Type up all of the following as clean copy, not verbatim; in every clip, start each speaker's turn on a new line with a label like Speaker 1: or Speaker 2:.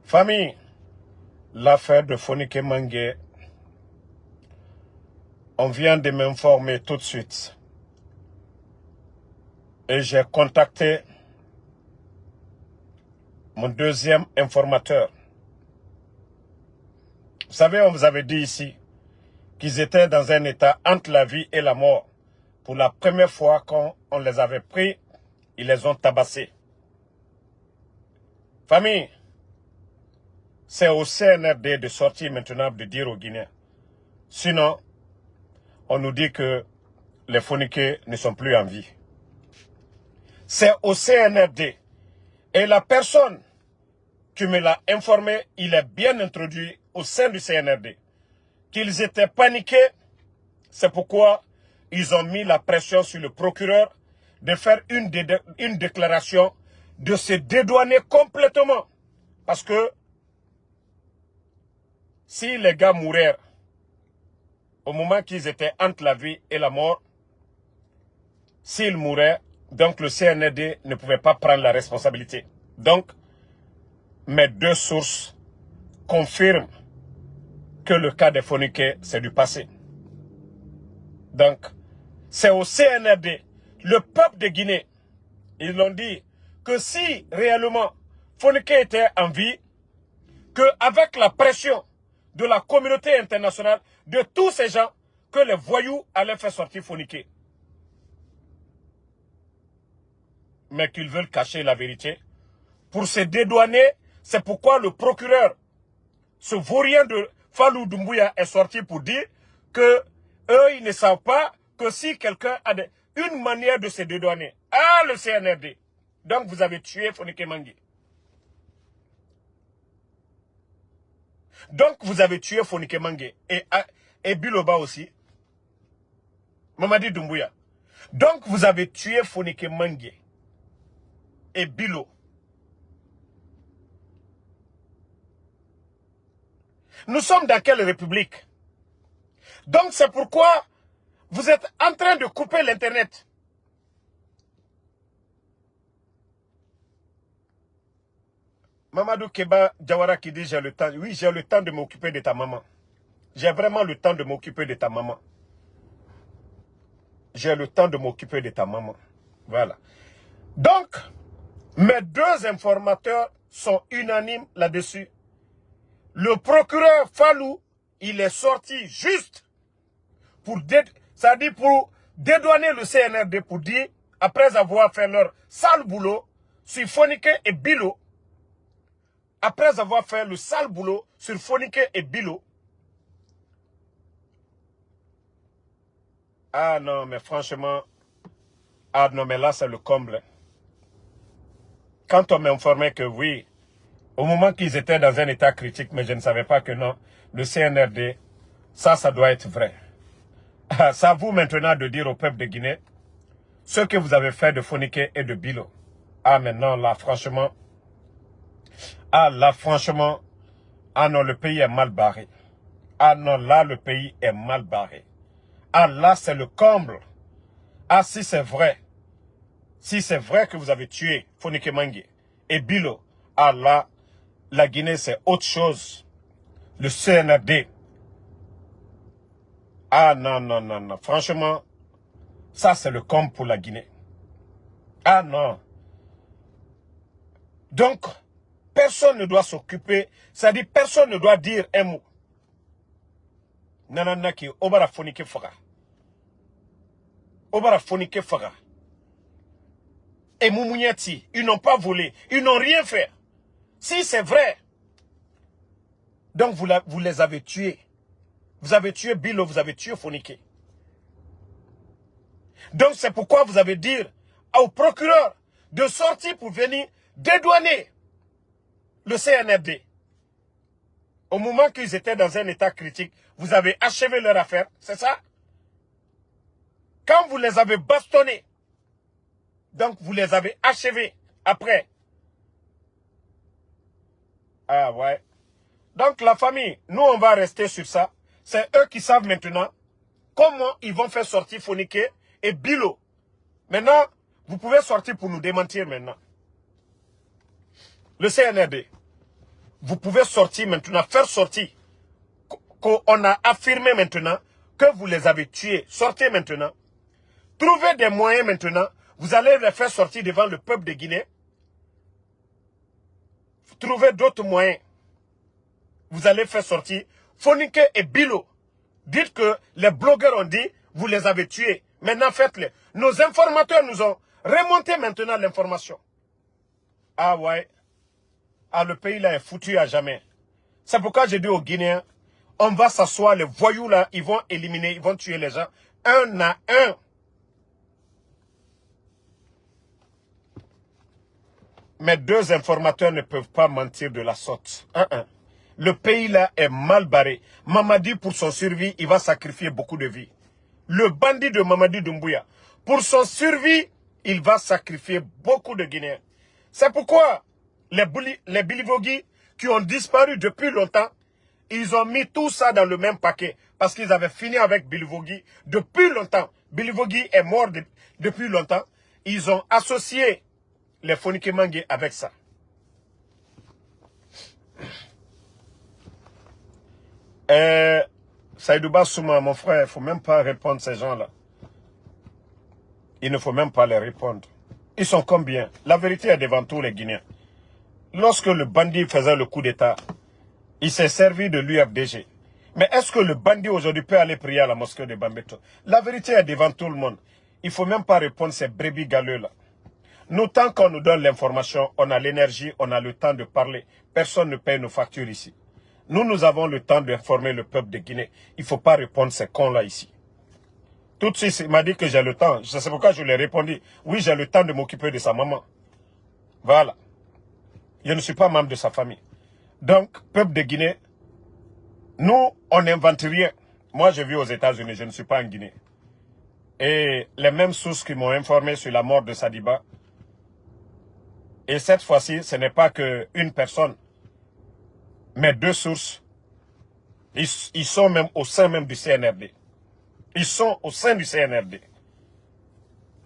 Speaker 1: Famille, l'affaire de Fonike Mangue, on vient de m'informer tout de suite. Et j'ai contacté mon deuxième informateur. Vous savez, on vous avait dit ici qu'ils étaient dans un état entre la vie et la mort. Pour la première fois, quand on les avait pris, ils les ont tabassés. Famille, c'est au CNRD de sortir maintenant de dire aux Guinéens. Sinon, on nous dit que les Foniqués ne sont plus en vie. C'est au CNRD. Et la personne qui me l'a informé, il est bien introduit au sein du CNRD. Qu'ils étaient paniqués, c'est pourquoi ils ont mis la pression sur le procureur de faire une déclaration, de se dédouaner complètement. Parce que si les gars mouraient au moment qu'ils étaient entre la vie et la mort, s'ils mouraient, donc le CNRD ne pouvait pas prendre la responsabilité. Donc, mes deux sources confirment que le cas des Foniqués, c'est du passé. Donc, c'est au CNRD, le peuple de Guinée, ils ont dit que si réellement Foniqué était en vie, qu'avec la pression de la communauté internationale, de tous ces gens, que les voyous allaient faire sortir Foniqué. Mais qu'ils veulent cacher la vérité. Pour se dédouaner, c'est pourquoi le procureur, ce vaurien de Fallou Doumbouya, est sorti pour dire que eux, ils ne savent pas que si quelqu'un a une manière de se dédouaner. Ah, le CNRD. Donc, vous avez tué Fonike Mangue. Donc, vous avez tué Fonike Mangue. Et Biloba aussi. Mamadi Doumbouya. Donc, vous avez tué Fonike Mangue. Et Bilo. Nous sommes dans quelle république? Donc, c'est pourquoi vous êtes en train de couper l'Internet. Mamadou Keba Diawara qui dit j'ai le temps. Oui, j'ai le temps de m'occuper de ta maman. J'ai vraiment le temps de m'occuper de ta maman. J'ai le temps de m'occuper de ta maman. Voilà. Donc, mes deux informateurs sont unanimes là-dessus. Le procureur Fallou, il est sorti juste pour, pour dédouaner le CNRD, pour dire, après avoir fait leur sale boulot sur Fonike et Bilo, après avoir fait le sale boulot sur Fonike et Bilo. Ah non, mais franchement, ah non, mais là, c'est le comble. Quand on m'informait que oui, au moment qu'ils étaient dans un état critique, mais je ne savais pas que non, le CNRD, ça doit être vrai. C'est à vous maintenant de dire au peuple de Guinée ce que vous avez fait de Fonike et de Bilo. Ah, mais non, là, franchement, ah non, le pays est mal barré. Ah non, là, le pays est mal barré. Ah, là, c'est le comble. Ah, si c'est vrai que vous avez tué Fonike Mangue et Bilo, ah là, la Guinée, c'est autre chose. Le CNRD. Ah non, non, non, non. Franchement, ça, c'est le comble pour la Guinée. Ah non. Donc, personne ne doit s'occuper, c'est-à-dire personne ne doit dire un mot. Nanana qui obara Fonike Faga. Obara Fonike Faga. Et Moumouniati, ils n'ont pas volé, ils n'ont rien fait. Si c'est vrai, donc vous les avez tués. Vous avez tué Bilo, vous avez tué Fonike. Donc c'est pourquoi vous avez dit au procureur de sortir pour venir dédouaner le CNRD. Au moment qu'ils étaient dans un état critique, vous avez achevé leur affaire, c'est ça? Quand vous les avez bastonnés, donc vous les avez achevés après. Ah ouais. Donc la famille, nous on va rester sur ça. C'est eux qui savent maintenant comment ils vont faire sortir Fonike et Bilo. Maintenant, vous pouvez sortir pour nous démentir maintenant. Le CNRD. vous pouvez sortir maintenant, faire sortir, qu'on a affirmé maintenant que vous les avez tués. Sortez maintenant. Trouvez des moyens maintenant. Vous allez les faire sortir devant le peuple de Guinée. Trouvez d'autres moyens. Vous allez faire sortir Fonike et Bilo. Dites que les blogueurs ont dit, vous les avez tués. Maintenant, faites-les. Nos informateurs nous ont remonté maintenant l'information. Ah ouais. Ah, le pays là est foutu à jamais. C'est pourquoi j'ai dit aux Guinéens, on va s'asseoir, les voyous là, ils vont éliminer, ils vont tuer les gens, un à un. Mais deux informateurs ne peuvent pas mentir de la sorte. Le pays là est mal barré. Mamadi, pour son survie, il va sacrifier beaucoup de vies. Le bandit de Mamadi Doumbouya, pour son survie, il va sacrifier beaucoup de Guinéens. C'est pourquoi les Bilivogui qui ont disparu depuis longtemps, ils ont mis tout ça dans le même paquet. Parce qu'ils avaient fini avec Bilivogui depuis longtemps. Bilivogui est mort depuis longtemps. Ils ont associé les Fonike Mangue avec ça. Saïdouba Souma, mon frère, il ne faut même pas répondre à ces gens-là. Il ne faut même pas les répondre. Ils sont combien? La vérité est devant tous les Guinéens. Lorsque le bandit faisait le coup d'État, il s'est servi de l'UFDG. Mais est-ce que le bandit aujourd'hui peut aller prier à la mosquée de Bambeto? La vérité est devant tout le monde. Il ne faut même pas répondre à ces brebis galeux-là. Nous, tant qu'on nous donne l'information, on a l'énergie, on a le temps de parler. Personne ne paye nos factures ici. Nous avons le temps d'informer le peuple de Guinée. Il ne faut pas répondre à ces cons-là ici. Tout de suite, il m'a dit que j'ai le temps. C'est pourquoi je lui ai répondu. Oui, j'ai le temps de m'occuper de sa maman. Voilà. Je ne suis pas membre de sa famille. Donc, peuple de Guinée, nous, on n'invente rien. Moi, je vis aux États-Unis, je ne suis pas en Guinée. Et les mêmes sources qui m'ont informé sur la mort de Sadiba. Et cette fois-ci, ce n'est pas qu'une personne, mais deux sources. Ils sont même au sein même du CNRD. Ils sont au sein du CNRD.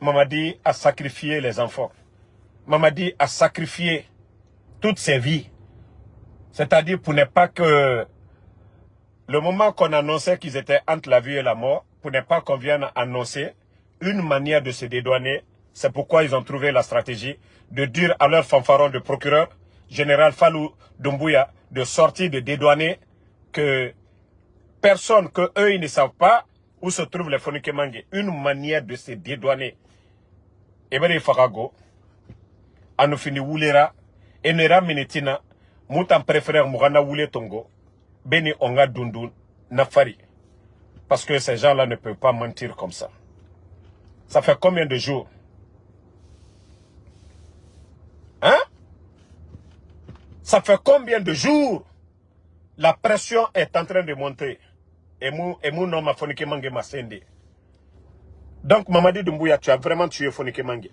Speaker 1: Mamadi a sacrifié les enfants. Mamadi a sacrifié toutes ses vies. C'est-à-dire pour ne pas que le moment qu'on annonçait qu'ils étaient entre la vie et la mort, pour ne pas qu'on vienne annoncer une manière de se dédouaner. C'est pourquoi ils ont trouvé la stratégie de dire à leur fanfaron de procureur, général Fallou Doumbouya, de sortir, de dédouaner que personne, que eux ils ne savent pas où se trouvent les Fonike Mangue. Une manière de se dédouaner. Et bien, Farago, Anoufini Wulera, Enera Minetina, Moutan préféré Mourana Wule Tongo, Beni Onga Dundun, Nafari. Parce que ces gens-là ne peuvent pas mentir comme ça. Ça fait combien de jours? Hein? Ça fait combien de jours? La pression est en train de monter. Et mon nom a Fonike Mangue m'a scindé. Donc, Mamadi Doumbouya, tu as vraiment tué Fonike Mangue.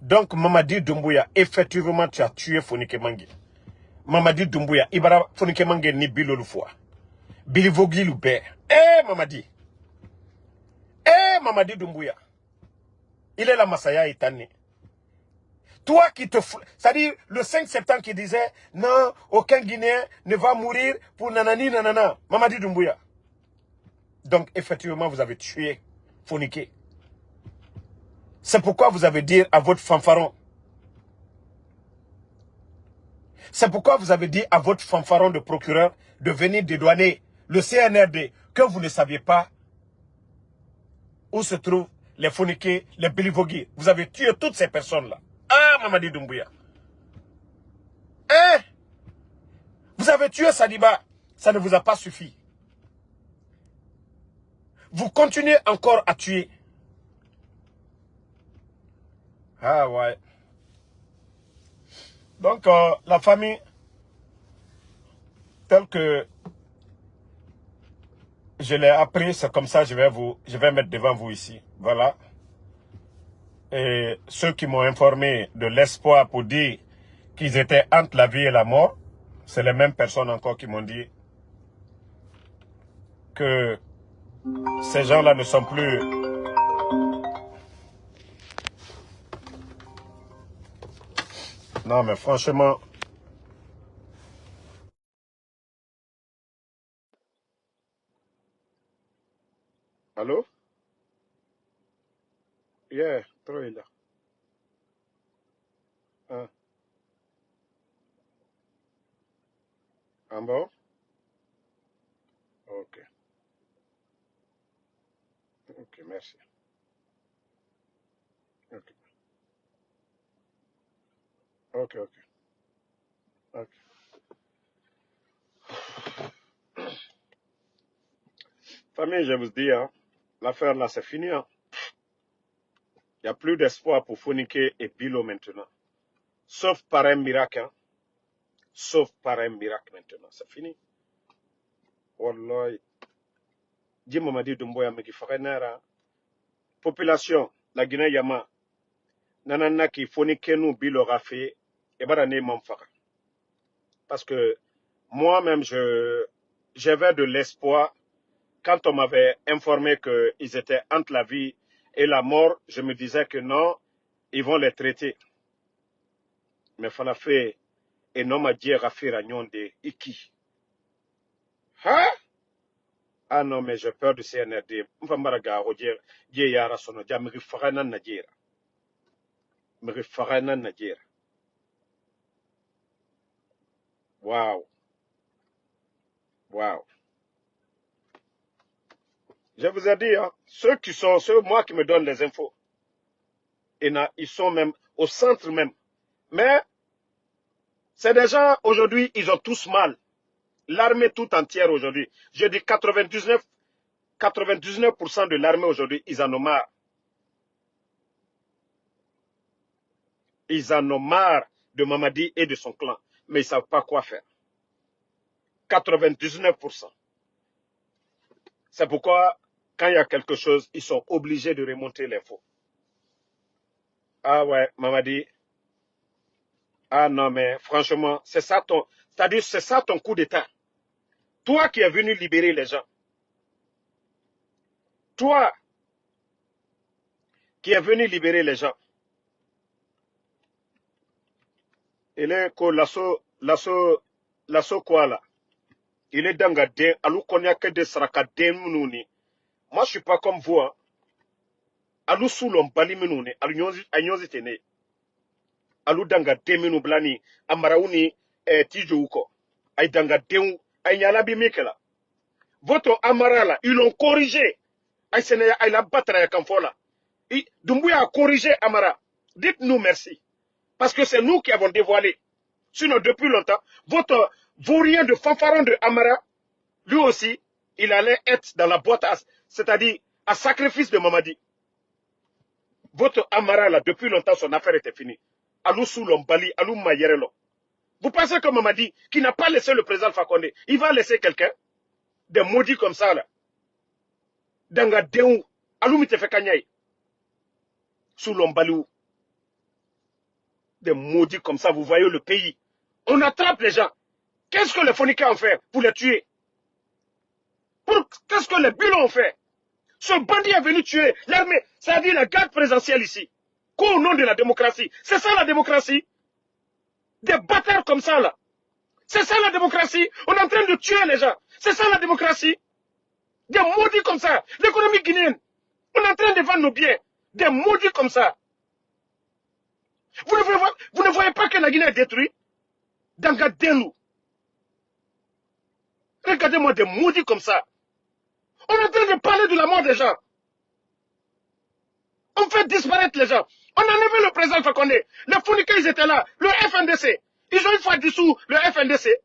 Speaker 1: Donc, Mamadi Doumbouya, effectivement, tu as tué Fonike Mangue. Mamadi Doumbouya, Ibara Fonike Mangue ni Bilou fois. Bilivogui Loubert. Mamadi. Mamadi Doumbouya. Il est la Masaya Itani. Toi qui te... C'est-à-dire, le 5 septembre qui disait, non, aucun Guinéen ne va mourir pour nanani nanana. Mamadi Doumbouya. Donc, effectivement, vous avez tué Fonike. C'est pourquoi vous avez dit à votre fanfaron. C'est pourquoi vous avez dit à votre fanfaron de procureur de venir dédouaner le CNRD que vous ne saviez pas où se trouvent les Fonike, les Bilivogui. Vous avez tué toutes ces personnes-là. Ah, Mamadi Doumbouya. Vous avez tué Sadiba. Ça ne vous a pas suffi. Vous continuez encore à tuer. Ah ouais. Donc, la famille, telle que je l'ai appris, c'est comme ça, je vais mettre devant vous ici. Voilà. Et ceux qui m'ont informé de l'espoir pour dire qu'ils étaient entre la vie et la mort, c'est les mêmes personnes encore qui m'ont dit que ces gens-là ne sont plus... Non, mais franchement... Allô? Yeah, trop est là. Ah, en bon? Ok, ok, merci. Ok, ok, ok. Ok. Famille, je vous dis, hein, l'affaire là, c'est fini. Hein. Il n'y a plus d'espoir pour Fonike et Bilo maintenant. Sauf par un miracle. Hein. Sauf par un miracle maintenant. C'est fini. Wallahi. Dis Mamadi Doumbouya Meki Farenera. Population, la Guinée-Yama, Nanana qui Fonike nous Bilo Rafé, et Barane Mamfara. Parce que moi-même, j'avais de l'espoir. Quand on m'avait informé qu'ils étaient entre la vie et la mort, je me disais que non, ils vont les traiter. Mais Falafé, et non m'a dit Rafira de Iki. Hein? Ah non, mais j'ai peur du CNRD. Mfambaraga, Roger, Yara Sono, Jamiri Farana Nadjera. Miri Farana Nadjera. Waouh. Waouh. Je vous ai dit, hein, ceux, moi qui me donnent les infos, ils sont même au centre même. Mais, c'est des gens, aujourd'hui, ils ont tous mal. L'armée tout entière aujourd'hui, je dis 99% de l'armée aujourd'hui, ils en ont marre. Ils en ont marre de Mamadi et de son clan. Mais ils ne savent pas quoi faire. 99%. C'est pourquoi, quand il y a quelque chose, ils sont obligés de remonter l'info. Ah ouais, Mamadi. Ah non, mais franchement, c'est ça c'est-à-dire, c'est ça ton coup d'état. Toi qui es venu libérer les gens. Toi qui es venu libérer les gens. Il est que l'assaut quoi là? Il est dans Gadin, alou konya que de Sarakaden Mounouni. Moi, je suis pas comme vous. Hein. Alou soulon bali Mounouni, alou nyozi tene. Alou danga Deminu Blani, Amaraouni, Tijouko. Aïe danga Demu, aïe nyalabi Mikela. Votre Amara là, ils l'ont corrigé. Aïe Sénéa, aïe la battre à Kamfola. Doumbouya a corrigé Amara. Dites-nous merci. Parce que c'est nous qui avons dévoilé. Sinon, depuis longtemps, votre vaurien de fanfaron de Amara, lui aussi, il allait être dans la boîte, c'est-à-dire à sacrifice de Mamadi. Votre Amara, là, depuis longtemps, son affaire était finie. Alou Soulom Bali, Alou Mayerelo. Vous pensez que Mamadi, qui n'a pas laissé le président Fakonde, il va laisser quelqu'un, des maudits comme ça, là, Danga Deou, Alou Mitefekanyai, Soulom Bali, des maudits comme ça, vous voyez le pays. On attrape les gens. Qu'est-ce que les Fonika ont fait pour les tuer? Qu'est-ce que les Bulots ont fait? Ce bandit est venu tuer l'armée, c'est-à-dire la garde présidentielle ici. Quoi au nom de la démocratie? C'est ça la démocratie? Des bâtards comme ça là. C'est ça la démocratie? On est en train de tuer les gens. C'est ça la démocratie? Des maudits comme ça. L'économie guinéenne. On est en train de vendre nos biens. Des maudits comme ça. Vous ne voyez pas que la Guinée est détruite? Dangadelu. Regardez-moi des maudits comme ça. On est en train de parler de la mort des gens. On fait disparaître les gens. On a enlevé le président Fakonde. Les Fonika, ils étaient là. Le FNDC. Ils ont une fois dissous le FNDC.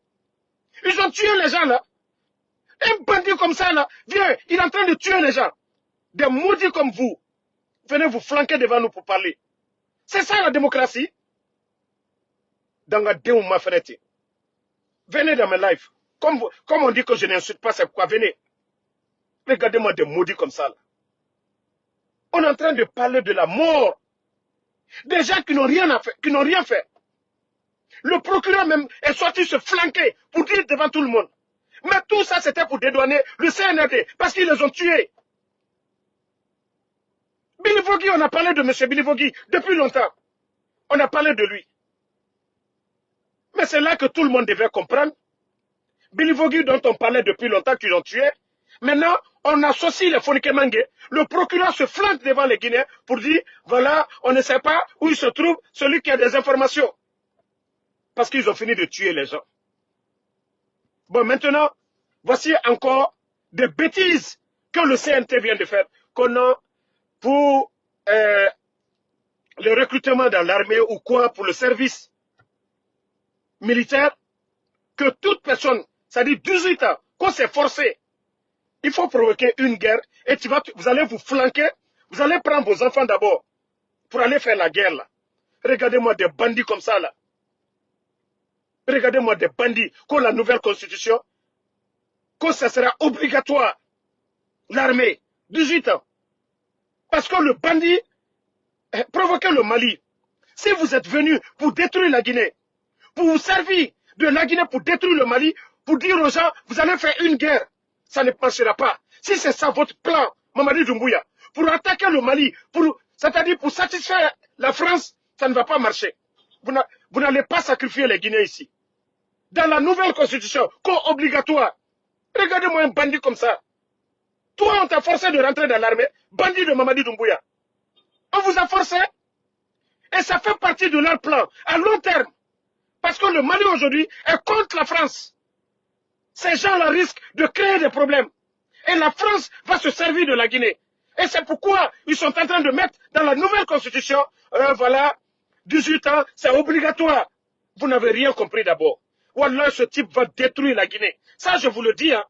Speaker 1: Ils ont tué les gens là. Un bandit comme ça là, viens, il est en train de tuer les gens. Des maudits comme vous. Venez vous flanquer devant nous pour parler. C'est ça la démocratie. Dans la déouma frette. Venez dans mes lives. Comme on dit que je n'insulte pas, c'est pourquoi venez. Regardez-moi des maudits comme ça là. On est en train de parler de la mort. Des gens qui n'ont rien fait. Le procureur même est sorti se flanquer pour dire devant tout le monde. Mais tout ça, c'était pour dédouaner le CNRD, parce qu'ils les ont tués. Bilivogui, on a parlé de M. Bilivogui depuis longtemps. On a parlé de lui. Mais c'est là que tout le monde devait comprendre. Bilivogui, dont on parlait depuis longtemps qu'ils ont tué, maintenant, on associe les Fonikemangue. Le procureur se flanque devant les Guinéens pour dire, voilà, on ne sait pas où il se trouve celui qui a des informations. Parce qu'ils ont fini de tuer les gens. Bon, maintenant, voici encore des bêtises que le CNT vient de faire. Qu'on a pour le recrutement dans l'armée ou quoi, pour le service militaire, que toute personne, c'est-à-dire 18 ans, qu'on s'est forcé, il faut provoquer une guerre et vous allez vous flanquer, vous allez prendre vos enfants d'abord pour aller faire la guerre là. Regardez-moi des bandits comme ça là. Regardez-moi des bandits qu'on la nouvelle constitution, que ça sera obligatoire, l'armée, 18 ans. Parce que le bandit, provoquer le Mali, si vous êtes venu pour détruire la Guinée, pour vous servir de la Guinée pour détruire le Mali, pour dire aux gens, vous allez faire une guerre, ça ne marchera pas. Si c'est ça votre plan, Mamadi Doumbouya, pour attaquer le Mali, c'est-à-dire pour satisfaire la France, ça ne va pas marcher. Vous n'allez pas sacrifier les Guinéens ici. Dans la nouvelle constitution, obligatoire, regardez-moi un bandit comme ça. Toi, on t'a forcé de rentrer dans l'armée, bandit de Mamadi Doumbouya. On vous a forcé, et ça fait partie de leur plan, à long terme. Parce que le Mali aujourd'hui est contre la France. Ces gens-là risquent de créer des problèmes. Et la France va se servir de la Guinée. Et c'est pourquoi ils sont en train de mettre dans la nouvelle constitution, voilà, 18 ans, c'est obligatoire. Vous n'avez rien compris d'abord. Wallah, ce type va détruire la Guinée. Ça, je vous le dis. Hein.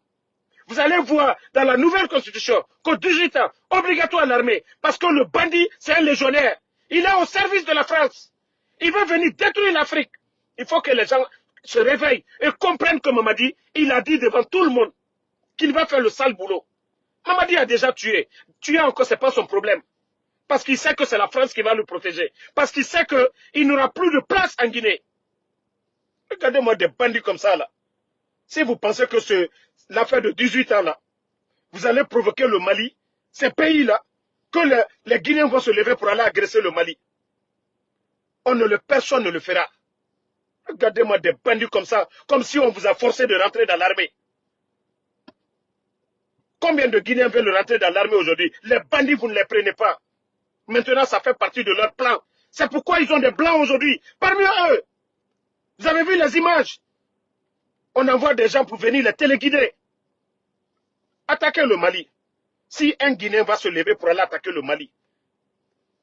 Speaker 1: Vous allez voir dans la nouvelle constitution que 18 ans, obligatoire l'armée. Parce que le bandit, c'est un légionnaire. Il est au service de la France. Il veut venir détruire l'Afrique. Il faut que les gens se réveillent et comprennent que Mamadi, il a dit devant tout le monde qu'il va faire le sale boulot. Mamadi a déjà tué. Tuer encore, ce n'est pas son problème. Parce qu'il sait que c'est la France qui va le protéger. Parce qu'il sait qu'il n'aura plus de place en Guinée. Regardez-moi des bandits comme ça, là. Si vous pensez que l'affaire de 18 ans, là, vous allez provoquer le Mali, ces pays-là, que les Guinéens vont se lever pour aller agresser le Mali. Personne ne le fera. Regardez-moi des bandits comme ça, comme si on vous a forcé de rentrer dans l'armée. Combien de Guinéens veulent rentrer dans l'armée aujourd'hui? Les bandits, vous ne les prenez pas. Maintenant, ça fait partie de leur plan. C'est pourquoi ils ont des blancs aujourd'hui. Parmi eux, vous avez vu les images? On envoie des gens pour venir les téléguider. Attaquer le Mali. Si un Guinéen va se lever pour aller attaquer le Mali,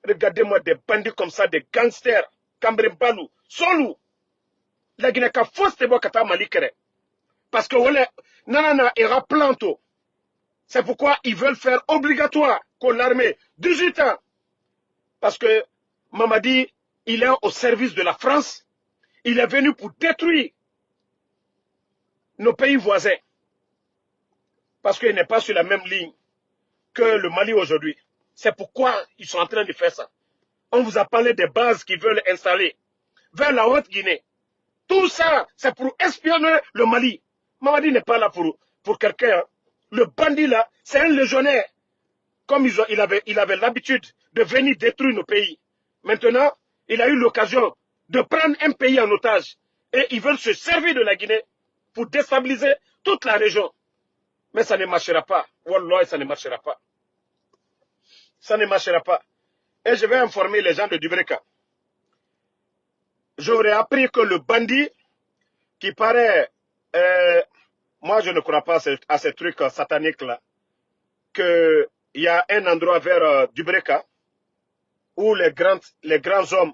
Speaker 1: regardez-moi des bandits comme ça, des gangsters, Kambrembalou, Solou. La Guinée ka force de Bokata Mali kere. Parce que voilà, nanana era planto. C'est pourquoi ils veulent faire obligatoire que l'armée 18 ans. Parce que Mamadi, il est au service de la France. Il est venu pour détruire nos pays voisins. Parce qu'il n'est pas sur la même ligne que le Mali aujourd'hui. C'est pourquoi ils sont en train de faire ça. On vous a parlé des bases qu'ils veulent installer vers la Haute-Guinée. Tout ça, c'est pour espionner le Mali. Mamadi n'est pas là pour quelqu'un. Hein. Le bandit là, c'est un légionnaire. Comme il avait l'habitude de venir détruire nos pays. Maintenant, il a eu l'occasion de prendre un pays en otage. Et ils veulent se servir de la Guinée pour déstabiliser toute la région. Mais ça ne marchera pas. Wallah, ça ne marchera pas. Ça ne marchera pas. Et je vais informer les gens de Dubreka. J'aurais appris que le bandit qui paraît... moi, je ne crois pas à ces trucs sataniques-là. Qu'il y a un endroit vers Dubreka où les grands hommes,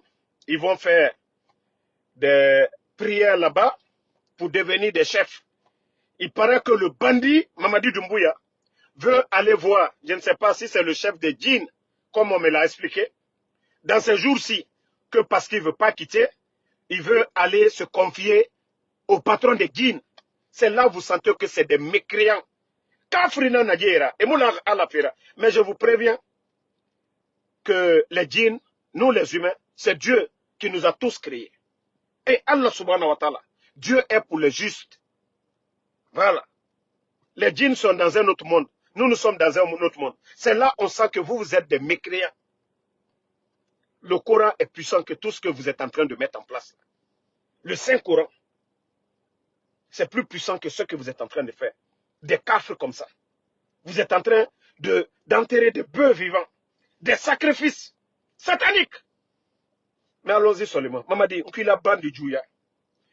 Speaker 1: ils vont faire des prières là-bas pour devenir des chefs. Il paraît que le bandit, Mamadi Doumbouya, veut aller voir, je ne sais pas si c'est le chef des djinns, comme on me l'a expliqué, dans ces jours-ci, que parce qu'il ne veut pas quitter, il veut aller se confier au patron des djinns. C'est là où vous sentez que c'est des mécréants. Kafrina Nagera, et Moula Alafira. Mais je vous préviens que les djinns, nous les humains, c'est Dieu qui nous a tous créés. Et Allah subhanahu wa ta'ala, Dieu est pour les justes. Voilà. Les djinns sont dans un autre monde. Nous, nous sommes dans un autre monde. C'est là on sent que vous êtes des mécréants. Le Coran est puissant que tout ce que vous êtes en train de mettre en place. Le Saint-Coran, c'est plus puissant que ce que vous êtes en train de faire. Des cafres comme ça. Vous êtes en train d'enterrer des bœufs vivants, des sacrifices sataniques. Mais allons-y seulement. Mamadi, la bande de Djouya.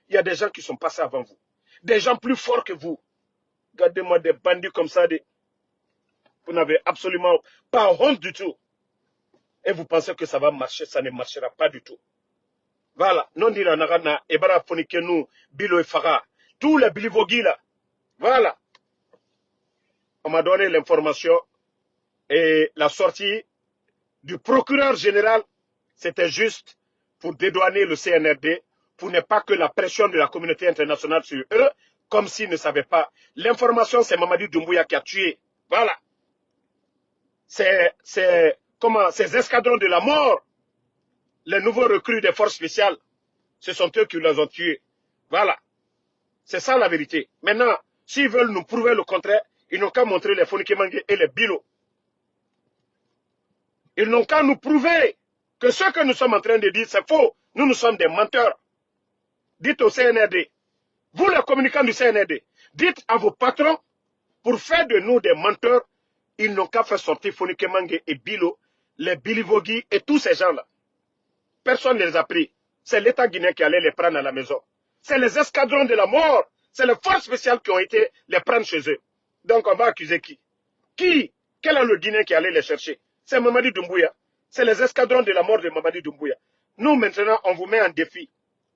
Speaker 1: Il y a des gens qui sont passés avant vous. Des gens plus forts que vous. Regardez-moi des bandits comme ça. Vous n'avez absolument pas honte du tout. Et vous pensez que ça va marcher, ça ne marchera pas du tout. Voilà. Non dira nagana, ebara fonikenu, bilo et fara. Tous les bilivogi là. Voilà. On m'a donné l'information et la sortie du procureur général, c'était juste pour dédouaner le CNRD, pour ne pas que la pression de la communauté internationale sur eux, comme s'ils ne savaient pas. L'information, c'est Mamadi Doumbouya qui a tué. Voilà. C'est ces escadrons de la mort, les nouveaux recrues des forces spéciales, ce sont eux qui les ont tués. Voilà. C'est ça la vérité. Maintenant, s'ils veulent nous prouver le contraire, ils n'ont qu'à montrer les Fonikemangue et les Bilo. Ils n'ont qu'à nous prouver que ce que nous sommes en train de dire, c'est faux. Nous sommes des menteurs. Dites au CNRD, vous les communicants du CNRD, dites à vos patrons, pour faire de nous des menteurs, ils n'ont qu'à faire sortir Fonikemangue et Bilo, les Bilivogi et tous ces gens-là. Personne ne les a pris. C'est l'État guinéen qui allait les prendre à la maison. C'est les escadrons de la mort. C'est les forces spéciales qui ont été les prendre chez eux. Donc on va accuser qui? Qui? Quel est le Guinéen qui allait les chercher? C'est Mamadi Doumbouya. C'est les escadrons de la mort de Mamadi Doumbouya. Nous maintenant, on vous met en défi.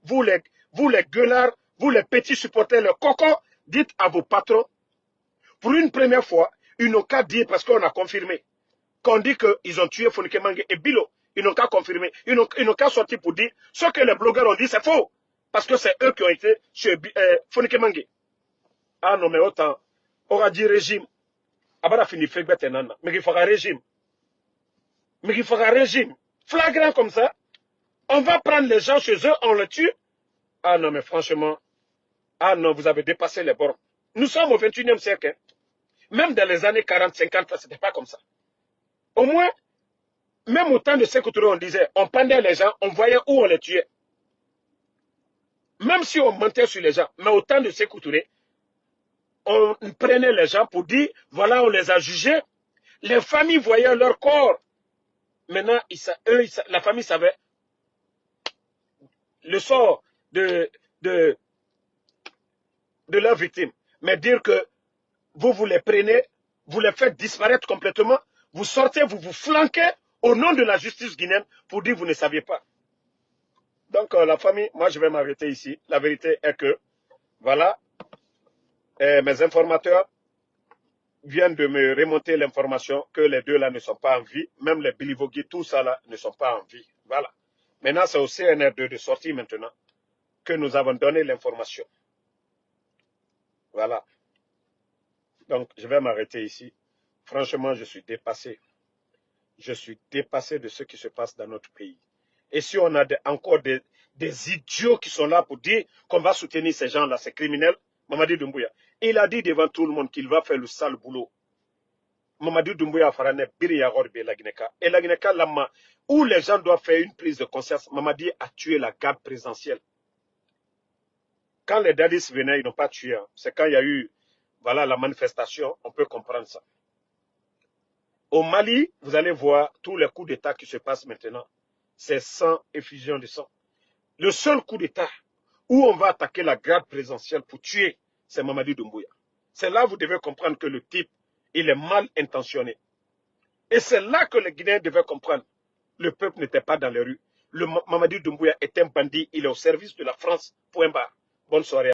Speaker 1: Vous les gueulards, vous les petits supporters, les cocos, dites à vos patrons. Pour une première fois, ils n'ont qu'à dire, parce qu'on a confirmé, qu'on dit qu'ils ont tué Fonikemangue et Bilo. Ils n'ont qu'à confirmer. Ils n'ont qu'à sortir pour dire ce que les blogueurs ont dit, c'est faux. Parce que c'est eux qui ont été chez Fonikemangue. Ah non, mais autant, on a dit régime. Abara fini fait nana. Mais il faudra régime. Mais il faudra régime. Flagrant comme ça. On va prendre les gens chez eux, on les tue. Ah non, mais franchement. Ah non, vous avez dépassé les bornes. Nous sommes au 21e siècle. Hein. Même dans les années 40, 50, ce n'était pas comme ça. Au moins, même au temps de Sékou Touré, on disait, on pendait les gens, on voyait où on les tuait. Même si on mentait sur les gens, mais au temps de Sékou Touré, on prenait les gens pour dire, voilà, on les a jugés. Les familles voyaient leur corps. Maintenant, la famille savait le sort de leurs victimes. Mais dire que vous les prenez, vous les faites disparaître complètement, vous sortez, vous vous flanquez au nom de la justice guinéenne pour dire que vous ne saviez pas. Donc la famille, moi je vais m'arrêter ici. La vérité est que, voilà, mes informateurs viennent de me remonter l'information que les deux là ne sont pas en vie. Même les Bilivogi, tout ça là, ne sont pas en vie. Voilà. Maintenant, c'est au CNR2 de sortir maintenant que nous avons donné l'information. Voilà. Donc, je vais m'arrêter ici. Franchement, je suis dépassé. Je suis dépassé de ce qui se passe dans notre pays. Et si on a encore des idiots qui sont là pour dire qu'on va soutenir ces gens-là, ces criminels, Mamadi Doumbouya, il a dit devant tout le monde qu'il va faire le sale boulot. Mamadi Doumbouya farane biri ya gorbe la Guinée-Ka. Et la Guinée-Ka, où les gens doivent faire une prise de conscience, Mamadi a tué la garde présidentielle. Quand les dadis venaient, ils n'ont pas tué. Hein. C'est quand il y a eu voilà, la manifestation, on peut comprendre ça. Au Mali, vous allez voir tous les coups d'État qui se passent maintenant. C'est sang, effusion de sang. Le seul coup d'État où on va attaquer la garde présidentielle pour tuer, c'est Mamadi Doumbouya. C'est là que vous devez comprendre que le type, il est mal intentionné. Et c'est là que les Guinéens devaient comprendre. Le peuple n'était pas dans les rues. Le Mamadi Doumbouya est un bandit, il est au service de la France. Point barre. Bonne soirée.